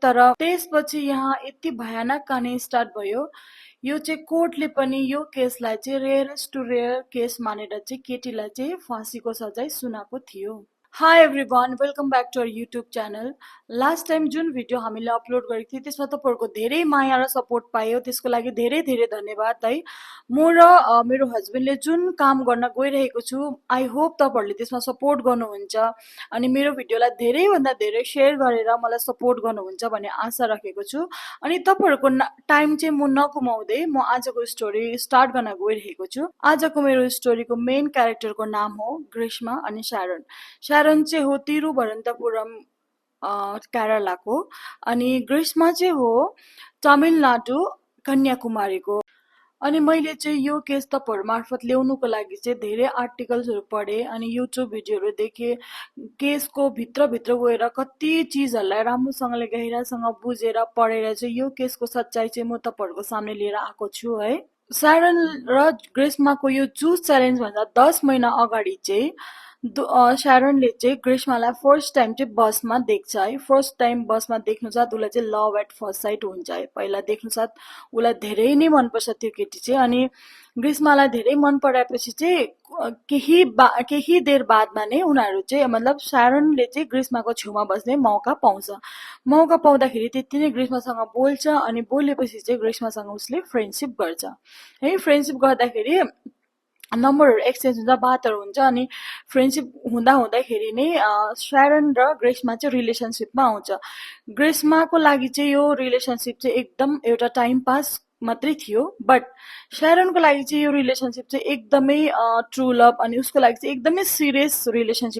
तर त्यसपछि यहाँ यति भयानक कहानी स्टार्ट भयो। यो चाहिँ कोर्टले पनि यो केसलाई चाहिँ रेयरेस्ट टु रेयर केस मानेर चाहिँ केटीलाई चाहिँ फाँसीको सजाय सुनाएको थियो। Hi everyone, welcome back to our YouTube channel. Last time जुन भिडियो हामीले अपलोड गरेको थियौँ त्यसमा तपाईँहरूको धेरै माया र सपोर्ट पायो, त्यसको लागि धेरै धेरै धन्यवाद है। म र मेरो हस्बेन्डले जुन काम गर्न गइरहेको छु, आई होप तपाईँहरूले त्यसमा सपोर्ट गर्नुहुन्छ अनि मेरो भिडियोलाई धेरैभन्दा धेरै सेयर गरेर मलाई सपोर्ट गर्नुहुन्छ भन्ने आशा राखेको छु। अनि तपाईँहरूको टाइम चाहिँ म नगुमाउँदै म आजको स्टोरी स्टार्ट गर्न गइरहेको छु। आजको मेरो स्टोरीको मेन क्यारेक्टरको नाम हो ग्रीष्मा अनि शारोन। शारोन चाहिँ हो तिरुवनन्तपुरम केरलाको, अनि ग्रीष्मा चाहिँ हो तमिलनाडु कन्याकुमारीको। अनि मैले चाहिँ यो केस तपाईँहरू मार्फत ल्याउनुको लागि चाहिँ धेरै आर्टिकल्सहरू पढेँ अनि युट्युब भिडियोहरू देखेँ। केसको भित्रभित्र गएर कति चिजहरूलाई राम्रोसँगले गहिरासँग बुझेर पढेर चाहिँ यो केसको सच्चाइ चाहिँ म तपाईँहरूको सामने लिएर आएको छु है। शारोन र ग्रीष्माको यो जुस च्यालेन्ज भन्दा 10 महिना अगाडि चाहिँ शारोनले चाहिँ ग्रीष्मालाई फर्स्ट टाइम चाहिँ बसमा देख्छ है। फर्स्ट टाइम बसमा देख्नु साथ उसलाई चाहिँ लभ एट फर्स्ट साइट हुन्छ है। पहिला देख्नु साथ उसलाई धेरै नै मनपर्छ त्यो केटी चाहिँ। अनि ग्रीष्मालाई धेरै मन पराएपछि चाहिँ केही देर बादमा नै उनीहरू चाहिँ मतलब शारोनले चाहिँ ग्रीष्माको छेउमा बस्ने मौका पाउँछ। मौका पाउँदाखेरि त्यति नै ग्रीष्मासँग बोल्छ अनि बोलेपछि चाहिँ ग्रीष्मासँग उसले फ्रेन्डसिप गर्छ है। फ्रेन्डसिप गर्दाखेरि नम्बरहरू एक्सचेन्ज हुन्छ, बातहरू हुन्छ अनि फ्रेन्डसिप हुँदा हुँदाखेरि नै शारोन र ग्रीष्मा चाहिँ रिलेसनसिपमा आउँछ। ग्रीष्माको लागि चाहिँ यो रिलेसनसिप चाहिँ एकदम एउटा टाइम पास मात्रै थियो, बट शारोनको लागि चाहिँ यो रिलेसनसिप चाहिँ एकदमै ट्रु लभ अनि उसको लागि चाहिँ एकदमै सिरियस रिलेसनसिप